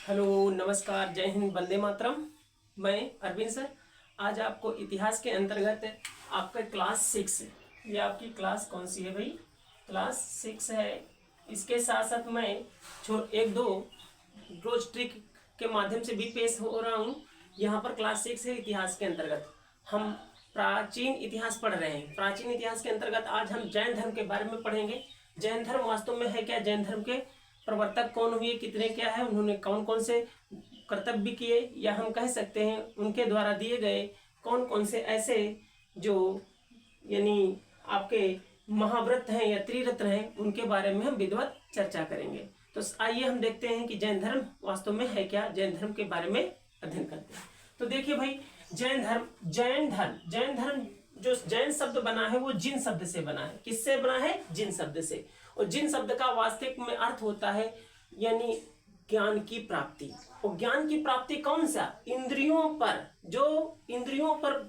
Hello, नमस्कार, जय हिंद, वंदे मातरम। मैं अरविंद सर। आज आपको इतिहास के अंतर्गत आपका क्लास 6, ये आपकी क्लास कौन सी है भाई? क्लास 6 है। इसके साथ साथ मैं एक दो रोज ट्रिक के माध्यम से भी पेश हो रहा हूँ। यहाँ पर क्लास 6 है इतिहास के अंतर्गत। हम प्राचीन इतिहास पढ़ रहे हैं। प्राचीन इतिहास के अंतर्गत आज हम जैन धर्म के बारे में पढ़ेंगे। जैन धर्म वास्तव में है क्या? जैन धर्म के प्रवर्तक कौन हुए, कितने क्या है, उन्होंने कौन कौन से कर्तव्य किए, या हम कह सकते हैं उनके द्वारा दिए गए कौन कौन से ऐसे जो यानी आपके महाव्रत हैं या त्रिरत्न हैं, उनके बारे में हम विधिवत चर्चा करेंगे। तो आइए हम देखते हैं कि जैन धर्म वास्तव में है क्या। जैन धर्म के बारे में अध्ययन करते हैं। तो देखिए भाई, जैन धर्म जो जैन शब्द बना है वो जिन शब्द से बना है। किससे बना है? जिन शब्द से। और जिन शब्द का वास्तविक में अर्थ होता है यानी ज्ञान की प्राप्ति। और ज्ञान की प्राप्ति कौन सा? इंद्रियों पर, जो इंद्रियों पर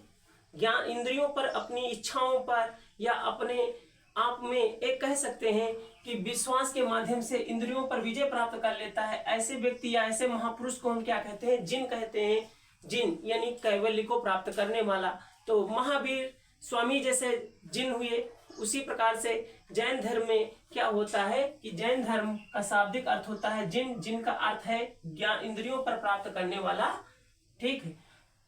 ज्ञान, इंद्रियों पर, अपनी इच्छाओं पर, या अपने आप में एक कह सकते हैं कि विश्वास के माध्यम से इंद्रियों पर विजय प्राप्त कर लेता है। ऐसे व्यक्ति या ऐसे महापुरुष को हम क्या कहते हैं? जिन कहते हैं। जिन यानी कैवल्य को प्राप्त करने वाला। तो महावीर स्वामी जैसे जिन हुए, उसी प्रकार से जैन धर्म में क्या होता है कि जैन धर्म का शाब्दिक अर्थ होता है जिन। जिन का अर्थ है ज्ञान, इंद्रियों पर प्राप्त करने वाला। ठीक है।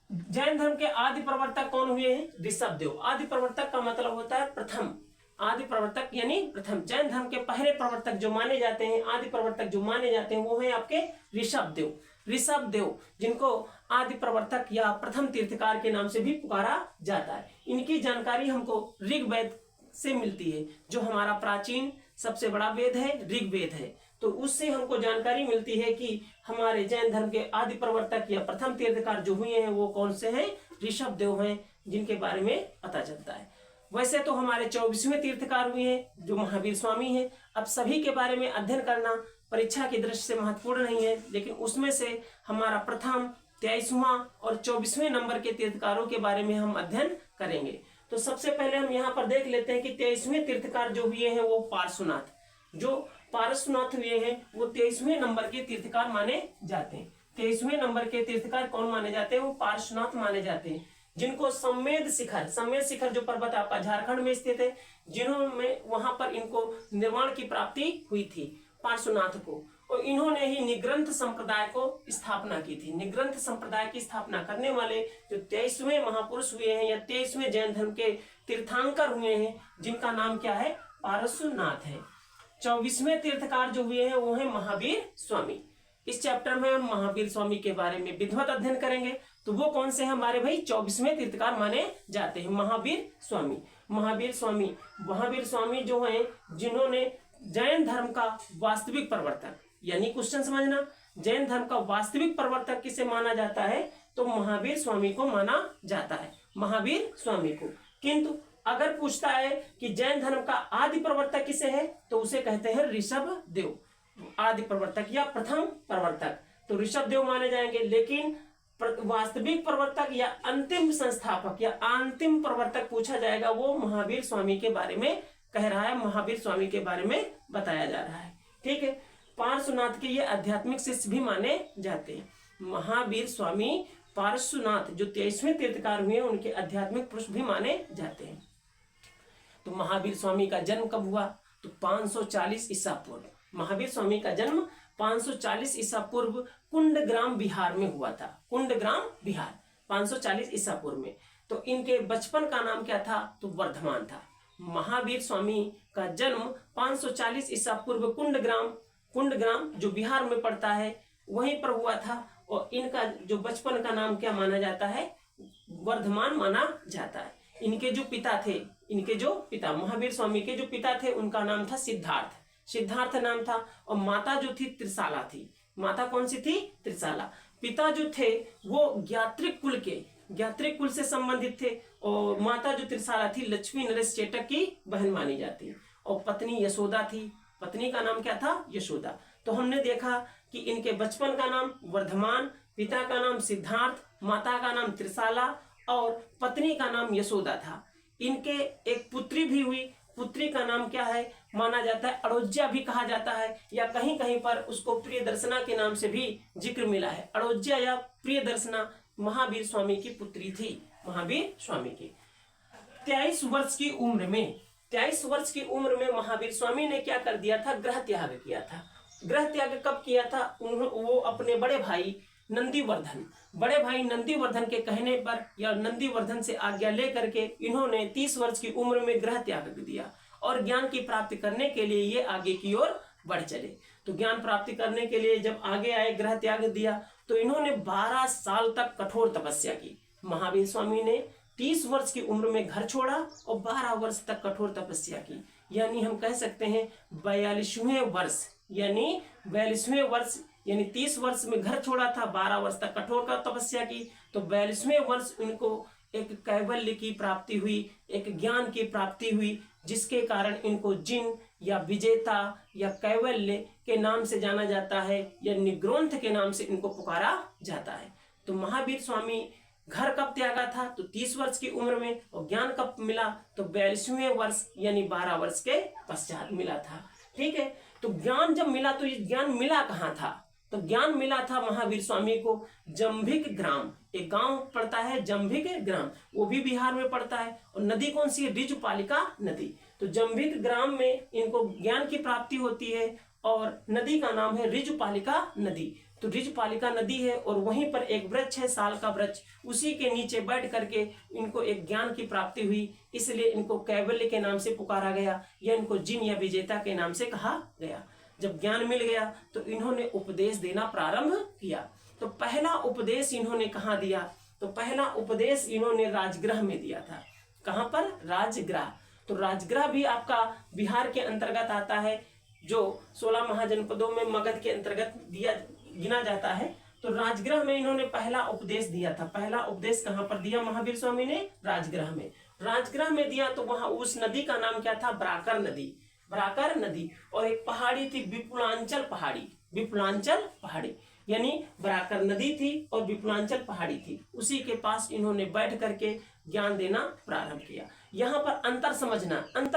जैन धर्म के आदि प्रवर्तक कौन हुए हैं? ऋषभदेव। आदि प्रवर्तक का मतलब होता है प्रथम। आदि प्रवर्तक यानी प्रथम। जैन धर्म के पहले प्रवर्तक जो माने जाते हैं, आदि प्रवर्तक जो माने जाते हैं, वो है आपके ऋषभदेव। ऋषभदेव जिनको आदि प्रवर्तक या प्रथम तीर्थकार के नाम से भी पुकारा जाता है। इनकी जानकारी हमको ऋग्वेद से मिलती है, जो हमारा प्राचीन सबसे बड़ा वेद है, ऋग्वेद है। तो उससे हमको जानकारी मिलती है कि हमारे जैन धर्म के आदि प्रवर्तक या प्रथम तीर्थकार जो हुए हैं वो कौन से हैं? ऋषभदेव हैं, जिनके बारे में पता चलता है। वैसे तो हमारे 24वें तीर्थकार हुए हैं जो महावीर स्वामी हैं। अब सभी के बारे में अध्ययन करना परीक्षा की दृष्टि से महत्वपूर्ण नहीं है, लेकिन उसमें से हमारा प्रथम, 23वां और 24वें नंबर के तीर्थकारों के बारे में हम अध्ययन करेंगे। तो सबसे पहले हम यहाँ पर देख लेते हैं कि 23वें तीर्थकार जो हुए हैं वो पार्श्वनाथ। जो पार्श्वनाथ हुए हैं वो 23वें नंबर के तीर्थकार माने जाते हैं। 23वें नंबर के तीर्थकार कौन माने जाते हैं? वो पार्श्वनाथ माने जाते हैं, जिनको संवेद शिखर जो पर्वत आपका झारखंड में स्थित है, जिन्होंने वहां पर इनको निर्वाण की प्राप्ति हुई थी पार्श्वनाथ को। और इन्होंने ही निग्रंथ संप्रदाय को स्थापना की थी। निग्रंथ संप्रदाय की स्थापना करने वाले जो 23वें महापुरुष हुए हैं या 23वें जैन धर्म के तीर्थंकर हुए हैं, जिनका नाम क्या है? पार्श्वनाथ है। 24वें तीर्थकार जो हुए हैं वो है महावीर स्वामी। इस चैप्टर में हम महावीर स्वामी के बारे में विधिवत अध्ययन करेंगे। तो वो कौन से हमारे भाई 24वें तीर्थकार माने जाते हैं? महावीर स्वामी। महावीर स्वामी जो हैं जिन्होंने जैन धर्म का वास्तविक प्रवर्तक, यानी क्वेश्चन समझना, जैन धर्म का वास्तविक प्रवर्तक किसे माना जाता है? तो महावीर स्वामी को माना जाता है, महावीर स्वामी को। किंतु अगर पूछता है कि जैन धर्म का आदि प्रवर्तक किसे है, तो उसे कहते हैं ऋषभदेव। आदि प्रवर्तक या प्रथम प्रवर्तक तो ऋषभदेव माने जाएंगे। लेकिन वास्तविक प्रवर्तक या अंतिम संस्थापक या अंतिम प्रवर्तक पूछा जाएगा, वो महावीर स्वामी के बारे में कह रहा है, महावीर स्वामी के बारे में बताया जा रहा है। ठीक है। पार्श्वनाथ के ये आध्यात्मिक शिष्य भी माने जाते हैं। महावीर स्वामी, पार्श्वनाथ जो 23वें तीर्थकार हुए, उनके आध्यात्मिक पुरुष भी माने जाते हैं। तो महावीर स्वामी का जन्म कब हुआ? तो 540 ईसा पूर्व। महावीर स्वामी का जन्म 540 ईसा पूर्व कुंडग्राम बिहार में हुआ था। कुंडग्राम बिहार 540 ईसा पूर्व में। तो इनके बचपन का नाम क्या था? तो वर्धमान था। महावीर स्वामी का जन्म 540 ईसा पूर्व कुंडग्राम जो बिहार में पड़ता है वहीं पर हुआ था। और इनका जो बचपन का नाम क्या माना जाता है? वर्धमान माना जाता है। इनके जो पिता महावीर स्वामी के जो पिता थे, उनका नाम था सिद्धार्थ नाम था। और माता जो थी त्रिशाला थी। माता कौन सी थी? त्रिशाला। पिता जो थे वो ज्ञात्रिक कुल से संबंधित थे। और माता जो त्रिशाला थी, लक्ष्मी नरेश चेटक की बहन मानी जाती है। और पत्नी यशोदा थी। पत्नी का नाम क्या था? यशोदा। तो हमने देखा कि इनके बचपन का नाम वर्धमान, पिता का नाम सिद्धार्थ, माता का नाम त्रिशाला और पत्नी का नाम यशोदा था। इनके एक पुत्री भी हुई। पुत्री का नाम क्या है? माना जाता है, अड़ोज्या भी कहा जाता है, या कहीं कहीं पर उसको प्रियदर्शना के नाम से भी जिक्र मिला है। अड़ोज्या या प्रियदर्शना महावीर स्वामी की पुत्री थी, महावीर स्वामी की। 23 वर्ष की उम्र में 23 वर्ष की उम्र में महावीर स्वामी ने क्या कर दिया था, गृह त्याग किया था। गृह त्याग कब किया था, वो अपने बड़े भाई नंदीवर्धन के कहने पर या नंदीवर्धन से आज्ञा लेकर के इन्होंने 30 वर्ष की उम्र में गृह त्याग दिया और ज्ञान की प्राप्ति करने के लिए ये आगे की ओर बढ़ चले। तो ज्ञान प्राप्ति करने के लिए जब आगे आए, गृह त्याग दिया, तो इन्होंने 12 साल तक कठोर तपस्या की। महावीर स्वामी ने 30 वर्ष की उम्र में घर छोड़ा और 12 वर्ष तक कठोर तपस्या की, यानी हम कह सकते हैं 42वें वर्ष, यानी 30 वर्ष में घर छोड़ा था, 12 वर्ष तक कठोर का तपस्या की, तो 42वें वर्ष इनको एक कैवल्य की प्राप्ति हुई, एक ज्ञान की प्राप्ति हुई, जिसके कारण इनको जिन या विजेता या कैवल्य के नाम से जाना जाता है, या निग्रोंथ के नाम से इनको पुकारा जाता है। तो महावीर स्वामी घर कब त्यागा था, तो 30 वर्ष की उम्र में, और ज्ञान कब मिला, तो 42वें वर्ष यानी 12 वर्ष के पश्चात मिला था। ठीक है, तो ज्ञान जब मिला तो ये ज्ञान मिला कहाँ था, तो ज्ञान मिला था महावीर स्वामी को जंभिक ग्राम, एक गांव पड़ता है जंभिक ग्राम, वो भी बिहार में पड़ता है, और नदी कौन सी है, ऋजुपालिका नदी। तो जंभिक ग्राम में इनको ज्ञान की प्राप्ति होती है, और नदी का नाम है ऋजुपालिका नदी। तो ऋजुपालिका नदी है, और वहीं पर एक वृक्ष है, साल का वृक्ष, उसी के नीचे बैठ करके इनको एक ज्ञान की प्राप्ति हुई, इसलिए इनको कैवल्य के नाम से पुकारा गया, या इनको जिन या विजेता के नाम से कहा गया। जब ज्ञान मिल गया तो इन्होंने उपदेश देना प्रारंभ किया। तो पहला उपदेश इन्होंने कहाँ दिया, तो पहला उपदेश इन्होंने राजगृह में दिया था। कहाँ पर, राजगृह। तो राजगृह भी आपका बिहार के अंतर्गत आता है, जो 16 महाजनपदों में मगध के अंतर्गत गिना जाता है। तो राजगृह में इन्होंने पहला उपदेश दिया था। पहला उपदेश कहाँ पर दिया महावीर स्वामी ने, राजगृह में। राजगृह में दिया तो वहां उस नदी का नाम क्या था, ब्राकर नदी, और एक पहाड़ी थी विपुलांचल पहाड़ी, यानी ब्राकर नदी थी और विपुलांचल पहाड़ी थी, उसी के पास इन्होंने बैठ करके ज्ञान देना प्रारंभ किया। यहाँ पर अंतर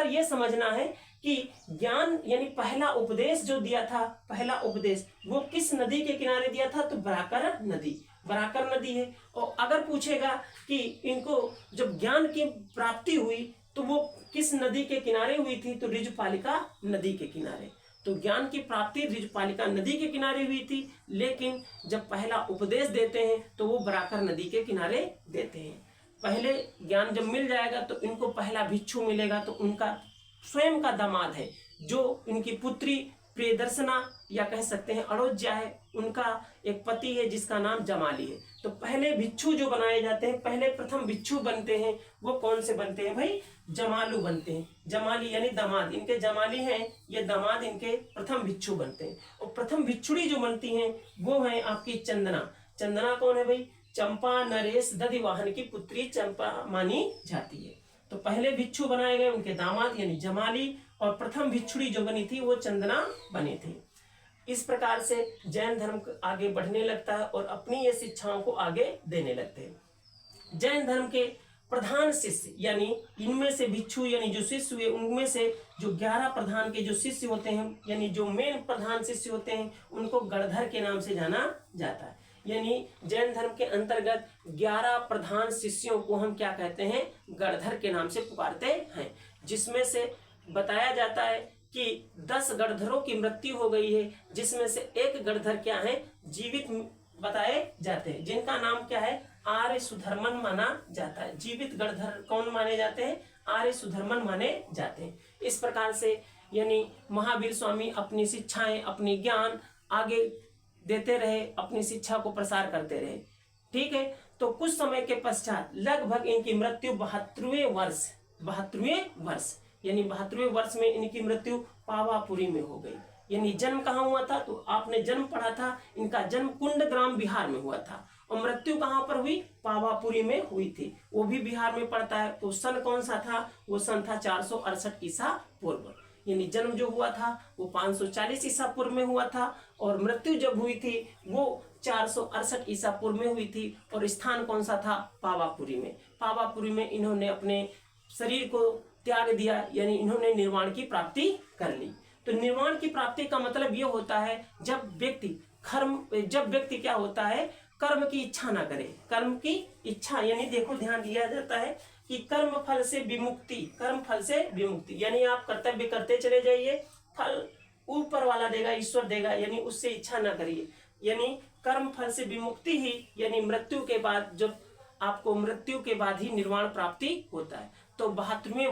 ये समझना है कि ज्ञान यानी पहला उपदेश जो दिया था, पहला उपदेश वो किस नदी के किनारे दिया था, तो ब्राकर नदी है। और अगर पूछेगा कि इनको जब ज्ञान की प्राप्ति हुई तो वो किस नदी के किनारे हुई थी, तो ऋजुपालिका नदी के किनारे। तो ज्ञान की प्राप्ति ऋजुपालिका नदी के किनारे हुई थी, लेकिन जब पहला उपदेश देते हैं तो वो ब्राकर नदी के किनारे देते हैं। पहले ज्ञान जब मिल जाएगा तो इनको पहला भिक्षु मिलेगा, तो उनका स्वयं का दामाद है, जो इनकी पुत्री प्रियदर्शना या कह सकते हैं अड़ोज्या है, उनका एक पति है जिसका नाम जमाली है। तो पहले भिक्षु जो बनाए जाते हैं, पहले प्रथम भिक्षु बनते हैं, वो कौन से बनते हैं भाई, जमालू बनते हैं। जमाली यानी दामाद, इनके जमाली हैं, ये दामाद इनके प्रथम भिक्षु बनते हैं। और प्रथम भिक्षुड़ी जो बनती हैं वो है आपकी चंदना कौन है भाई, चंपा नरेश दधिवाहन की पुत्री चंपा मानी जाती है। तो पहले भिक्षु बनाए गए उनके दामाद यानी जमाली, और प्रथम भिक्षुड़ी जो बनी थी वो चंदना बनी थी। इस प्रकार से जैन धर्म आगे बढ़ने लगता है और अपनी ये शिक्षाओं को आगे देने लगते हैं। जैन धर्म के प्रधान शिष्य यानी इनमें से भिक्षु यानी जो शिष्य हुए, उनमें से जो 11 प्रधान के जो शिष्य होते हैं, यानी जो मेन प्रधान शिष्य होते हैं, उनको गणधर के नाम से जाना जाता है। यानी जैन धर्म के अंतर्गत 11 प्रधान शिष्यों को हम क्या कहते हैं, गणधर के नाम से पुकारते हैं। जिसमें से बताया जाता है कि 10 गणधरों की मृत्यु हो गई है, जिसमें से एक गणधर क्या है, जीवित बताए जाते हैं, जिनका नाम क्या है, आर्य सुधर्मन माना जाता है। जीवित गणधर कौन माने जाते हैं, आर्य सुधर्मन माने जाते हैं। इस प्रकार से यानी महावीर स्वामी अपनी शिक्षाएं, अपनी ज्ञान आगे देते रहे, अपनी शिक्षा को प्रसार करते रहे। ठीक है, तो कुछ समय के पश्चात लगभग इनकी मृत्यु 72वें वर्ष यानी 72वें वर्ष में इनकी मृत्यु पावापुरी में हो गई। यानी जन्म कहाँ हुआ था, तो आपने जन्म पढ़ा था, इनका जन्म कुंडग्राम बिहार में हुआ था, और मृत्यु कहाँ पर हुई, पावापुरी में हुई थी, वो भी बिहार में पड़ता है। तो सन कौन सा था, वो सन था 468 ईसा पूर्व। यानी जन्म जो हुआ था वो 540 ईसा पूर्व में हुआ था, और मृत्यु जब हुई थी वो 468 ईसा पूर्व में हुई थी। और स्थान कौन सा था, पावापुरी में। पावापुरी में इन्होंने अपने शरीर को त्याग दिया, यानी इन्होंने निर्वाण की प्राप्ति कर ली। तो निर्वाण की प्राप्ति का मतलब ये होता है जब व्यक्ति क्या होता है, कर्म की इच्छा ना करे। कर्म की इच्छा यानी देखो ध्यान दिया जाता है कि कर्म फल से विमुक्ति, यानी आप कर्तव्य करते चले जाइए, फल ऊपर वाला देगा, ईश्वर देगा, यानी उससे इच्छा ना करिए। यानी कर्म फल से विमुक्ति ही, यानी मृत्यु के बाद, जब आपको मृत्यु के बाद ही निर्वाण प्राप्ति होता है। तो 72वें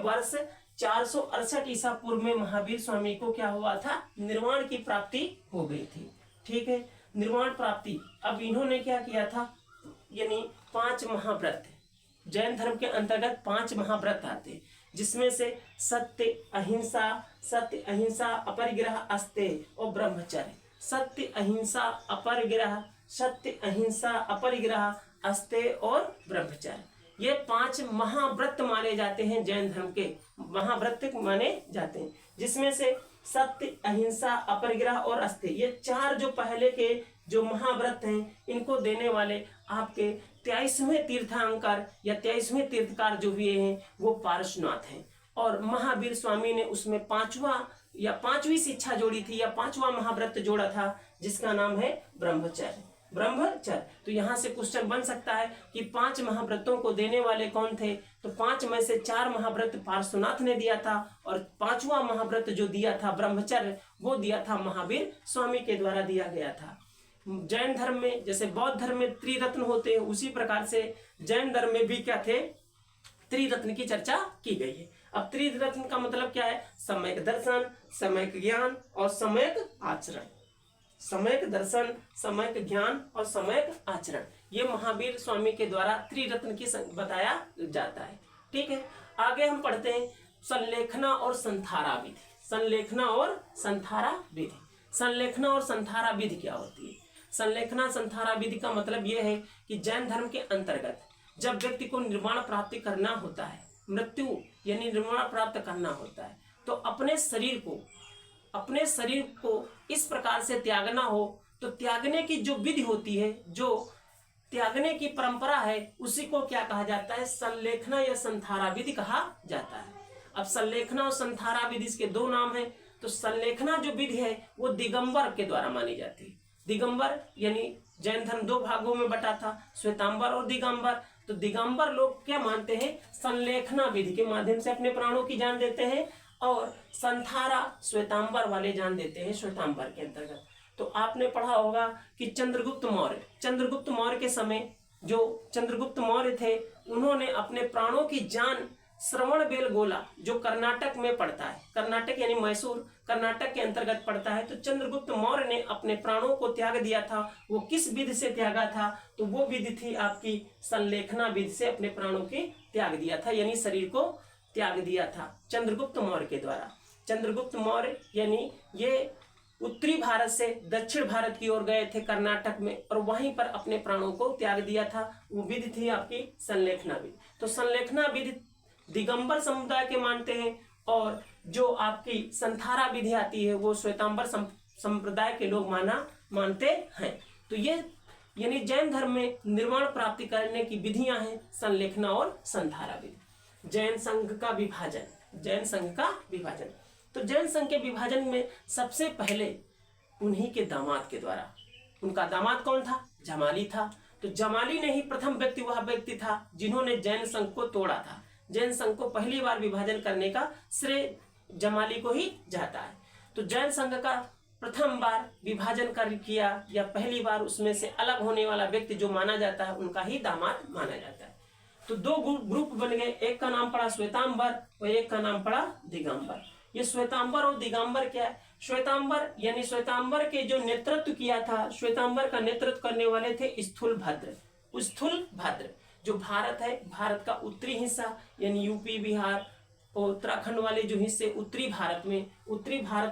वर्ष 468 ईसा पूर्व में महावीर स्वामी को क्या हुआ था, निर्वाण की प्राप्ति हो गई थी। ठीक है, निर्वाण प्राप्ति। अब इन्होंने क्या किया था, यानी 5 महाव्रत, जैन धर्म के अंतर्गत 5 महाव्रत आते, जिसमें से सत्य अहिंसा अपरिग्रह अस्तेय और ब्रह्मचर्य। सत्य अहिंसा अपरिग्रह अस्तेय और ब्रह्मचर्य, ये 5 महाव्रत माने जाते हैं, जैन धर्म के महाव्रत माने जाते हैं, जिसमें से सत्य अहिंसा अपरिग्रह और अस्तेय, ये 4 जो पहले के जो महाव्रत हैं, इनको देने वाले आपके 23वें तीर्थंकर या 23वें तीर्थकार जो हुए हैं वो पार्श्वनाथ हैं। और महावीर स्वामी ने उसमें 5वीं शिक्षा जोड़ी थी या 5वां महाव्रत जोड़ा था, जिसका नाम है ब्रह्मचर्य। तो यहाँ से क्वेश्चन बन सकता है कि 5 महाव्रतों को देने वाले कौन थे, तो 5 में से 4 महाव्रत पार्श्वनाथ ने दिया था, और 5वां महाव्रत जो दिया था ब्रह्मचर्य, वो दिया था महावीर स्वामी के द्वारा दिया गया था। जैन धर्म में जैसे बौद्ध धर्म में त्रिरत्न होते हैं, उसी प्रकार से जैन धर्म में भी क्या थे, त्रिरत्न की चर्चा की गई है। अब त्रिरत्न का मतलब क्या है, सम्यक दर्शन, सम्यक ज्ञान और सम्यक आचरण। सम्यक दर्शन, सम्यक ज्ञान और सम्यक आचरण, ये महावीर स्वामी के द्वारा त्रिरत्न की बताया जाता है। ठीक है, आगे हम पढ़ते हैं संलेखना और संथारा विधि। संलेखना और संथारा विधि क्या होती है? संलेखना संथारा विधि का मतलब यह है कि जैन धर्म के अंतर्गत जब व्यक्ति को निर्वाण प्राप्ति करना होता है, मृत्यु यानी निर्वाण प्राप्त करना होता है, तो अपने शरीर को इस प्रकार से त्यागना हो, तो त्यागने की जो विधि होती है, जो त्यागने की परंपरा है, उसी को क्या कहा जाता है, संलेखना या संथारा विधि कहा जाता है। अब संलेखना और संथारा विधि इसके 2 नाम हैं। तो संलेखना जो विधि है वो दिगंबर के द्वारा मानी जाती है। दिगंबर यानी जैन धर्म 2 भागों में बटा था, श्वेतांबर और दिगंबर। तो दिगंबर लोग क्या मानते हैं, संलेखना विधि के माध्यम से अपने प्राणों की जान देते हैं, और संथारा श्वेतांबर वाले जान देते हैं, श्वेतांबर के अंतर्गत। तो आपने पढ़ा होगा कि चंद्रगुप्त मौर्य के समय जो चंद्रगुप्त मौर्य थे, उन्होंने अपने प्राणों की जान श्रवणबेलगोला जो कर्नाटक में पड़ता है, कर्नाटक यानी मैसूर कर्नाटक के अंतर्गत पड़ता है, तो चंद्रगुप्त मौर्य ने अपने प्राणों को त्याग दिया था। वो किस विधि से त्यागा था, तो वो विधि थी आपकी संलेखना विधि से अपने प्राणों के त्याग दिया था, यानी शरीर को त्याग दिया था चंद्रगुप्त मौर्य के द्वारा। चंद्रगुप्त मौर्य यानी ये उत्तरी भारत से दक्षिण भारत की ओर गए थे कर्नाटक में, और वहीं पर अपने प्राणों को त्याग दिया था। वो विधि थी आपकी संलेखना विधि। तो संलेखना विधि दिगंबर समुदाय के मानते हैं, और जो आपकी संथारा विधि आती है वो श्वेतांबर संप्रदाय के लोग मानते हैं। तो ये यानी जैन धर्म में निर्वाण प्राप्ति करने की विधियां हैं संलेखना और संथारा विधि। जैन संघ का विभाजन। तो जैन संघ के विभाजन में सबसे पहले उन्हीं के दामाद के द्वारा, उनका दामाद कौन था, जमाली था। तो जमाली ने ही प्रथम वह व्यक्ति था जिन्होंने जैन संघ को तोड़ा था। जैन संघ को पहली बार विभाजन करने का श्रेय जमाली को ही जाता है। तो जैन संघ का प्रथम बार विभाजन किया या पहली बार उसमें से अलग होने वाला व्यक्ति जो माना जाता है, उनका ही दामाद माना जाता है। तो 2 ग्रुप बन गए, एक का नाम पड़ा श्वेतांबर और एक का नाम पड़ा दिगंबर। ये श्वेतांबर और दिगंबर क्या है? श्वेतांबर यानी श्वेतांबर के जो नेतृत्व किया था, श्वेतांबर का नेतृत्व करने वाले थे स्थूलभद्र जो भारत है, भारत का उत्तरी हिस्सा यानी यूपी बिहार और उत्तराखंड वाले जो हिस्से उत्तरी भारत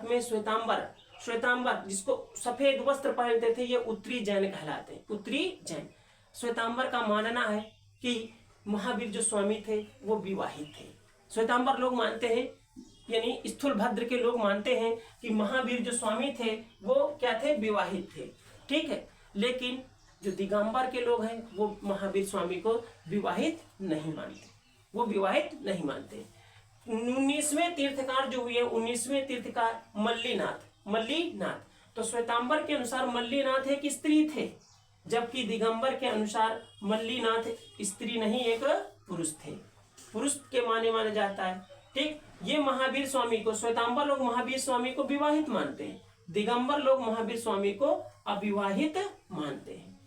में श्वेतांबर जिसको सफेद वस्त्र पहनते थे, ये उत्तरी जैन कहलाते हैं। उत्तरी जैन श्वेतांबर का मानना है कि महावीर जो स्वामी थे वो विवाहित थे। श्वेतांबर लोग मानते हैं, यानी स्थूलभद्र के लोग मानते हैं कि महावीर जो स्वामी थे वो क्या थे, विवाहित थे। ठीक है, लेकिन जो दिगंबर के लोग हैं वो महावीर स्वामी को विवाहित नहीं मानते। वो विवाहित नहीं मानते। 19वें तीर्थकार जो हुए, 19वें तीर्थकार मल्लीनाथ। तो श्वेतांबर के अनुसार मल्लीनाथ एक स्त्री थे, जबकि दिगंबर के अनुसार मल्लीनाथ स्त्री नहीं एक पुरुष थे, पुरुष के माने जाता है। ठीक, ये महावीर स्वामी को, श्वेतांबर लोग महावीर स्वामी को विवाहित मानते हैं, दिगंबर लोग महावीर स्वामी को अविवाहित मानते हैं।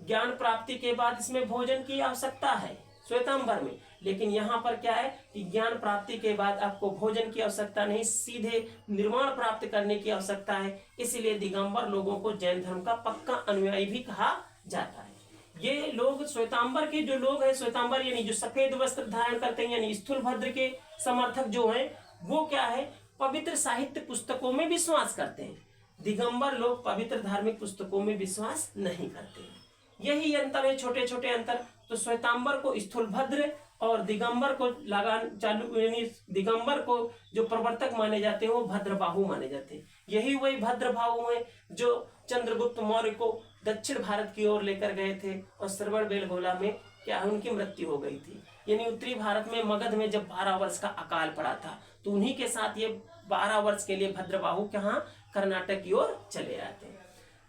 ज्ञान प्राप्ति के बाद इसमें भोजन की आवश्यकता है श्वेतांबर में, लेकिन यहाँ पर क्या है कि ज्ञान प्राप्ति के बाद आपको भोजन की आवश्यकता नहीं, सीधे निर्वाण प्राप्त करने की आवश्यकता है। इसीलिए दिगंबर लोगों को जैन धर्म का पक्का अनुयायी भी कहा जाता है। ये लोग श्वेतांबर के जो लोग हैं, श्वेतांबर यानी जो सफेद वस्त्र धारण करते हैं, यानी स्थूलभद्र के समर्थक जो हैं, वो क्या है, पवित्र साहित्य पुस्तकों में विश्वास करते हैं। दिगंबर लोग पवित्र धार्मिक पुस्तकों में विश्वास नहीं करते हैं। यही अंतर है, छोटे छोटे अंतर। तो श्वेतांबर को स्थूलभद्र और दिगंबर को लगान चालू, यानी दिगंबर को जो प्रवर्तक माने जाते हैं वो भद्रबाहु माने जाते हैं। यही वही भद्रबाहु है जो चंद्रगुप्त मौर्य को दक्षिण भारत की ओर लेकर गए थे और श्रवण बेलगोला में क्या उनकी मृत्यु हो गई थी। यानी उत्तरी भारत में मगध में जब 12 वर्ष का अकाल पड़ा था, तो उन्हीं के साथ ये 12 वर्ष के लिए भद्रबाहु कहाँ कर्नाटक की ओर चले आते हैं।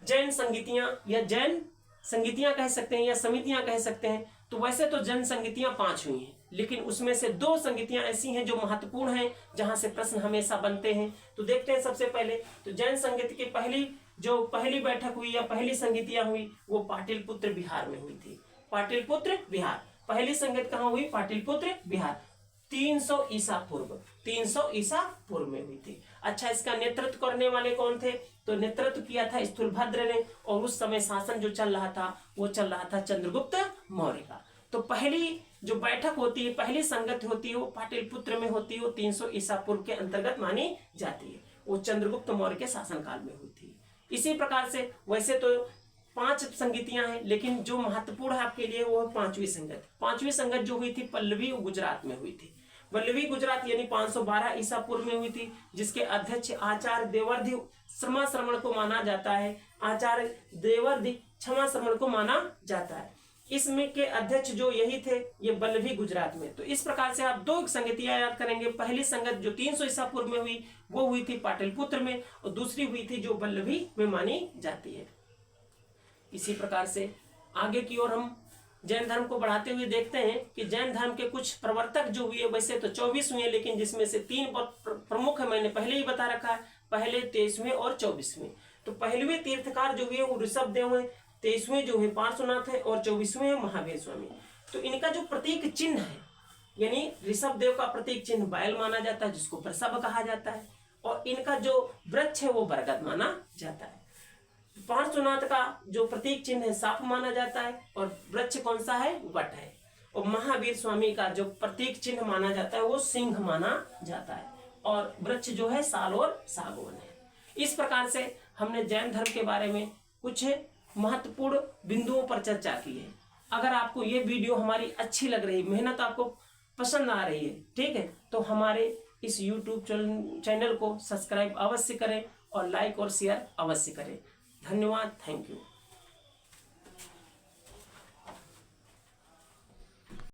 जैन संगीतियां या जैन संगीतियां कह सकते हैं या समितियां कह सकते हैं। तो वैसे तो जैन संगीतियां 5 हुई हैं, लेकिन उसमें से 2 संगीतियां ऐसी हैं जो महत्वपूर्ण हैं, जहां से प्रश्न हमेशा बनते हैं। तो देखते हैं सबसे पहले तो जैन संगीत की पहली बैठक हुई या पहली संगीतियां हुई वो पाटलिपुत्र बिहार में हुई थी। पाटलिपुत्र बिहार पहली संगीत कहाँ हुई? पाटलिपुत्र बिहार 300 ईसा पूर्व में हुई थी। अच्छा, इसका नेतृत्व करने वाले कौन थे? तो नेतृत्व किया था स्थूलभद्र ने, और उस समय शासन जो चल रहा था वो चल रहा था चंद्रगुप्त मौर्य का। तो पहली जो बैठक होती है, पहली संगत होती है वो पाटलिपुत्र में होती है, वो 300 ईसा पूर्व के अंतर्गत मानी जाती है, वो चंद्रगुप्त मौर्य के शासनकाल में हुई थी। इसी प्रकार से वैसे तो 5 संगीतियां हैं, लेकिन जो महत्वपूर्ण है आपके लिए वो 5वीं संगत। 5वीं संगत जो हुई थी पल्लवी गुजरात में हुई थी। पल्लवी गुजरात यानी 512 ईसा पूर्व में हुई थी, जिसके अध्यक्ष आचार्य देवर्धि क्षमा श्रवण को माना जाता है। आचार्य देवर्धि क्षमा श्रवण को माना जाता है। इसमें के अध्यक्ष जो यही थे, ये पल्लवी गुजरात में। तो इस प्रकार से आप 2 संगतियां याद करेंगे। पहली संगत जो 300 ईसा पूर्व में हुई वो हुई थी पाटलिपुत्र में, और दूसरी हुई थी जो पल्लवी में मानी जाती है। इसी प्रकार से आगे की ओर हम जैन धर्म को बढ़ाते हुए देखते हैं कि जैन धर्म के कुछ प्रवर्तक जो हुए, वैसे तो 24 हुए, लेकिन जिसमें से 3 प्रमुख है, मैंने पहले ही बता रखा है, पहले 23वें और 24वें। तो पहलवें तीर्थकार जो हुए वो ऋषभदेव हैं, 23वें जो है पार्श्वनाथ है, और 24वें है महावीर स्वामी। तो इनका जो प्रतीक चिन्ह है, यानी ऋषभदेव का प्रतीक चिन्ह बैल माना जाता है, जिसको वृषभ कहा जाता है, और इनका जो वृक्ष है वो बरगद माना जाता है। पार्श्वनाथ का जो प्रतीक चिन्ह है साप माना जाता है, और वृक्ष कौन सा है? वट है। और महावीर स्वामी का जो प्रतीक चिन्ह माना जाता है वो सिंह माना जाता है, और वृक्ष जो है साल और सागौन है। इस प्रकार से हमने जैन धर्म के बारे में कुछ महत्वपूर्ण बिंदुओं पर चर्चा की है। अगर आपको ये वीडियो हमारी अच्छी लग रही, मेहनत आपको पसंद आ रही है, ठीक है, तो हमारे इस YouTube चैनल को सब्सक्राइब अवश्य करें और लाइक और शेयर अवश्य करें। धन्यवाद, थैंक यू।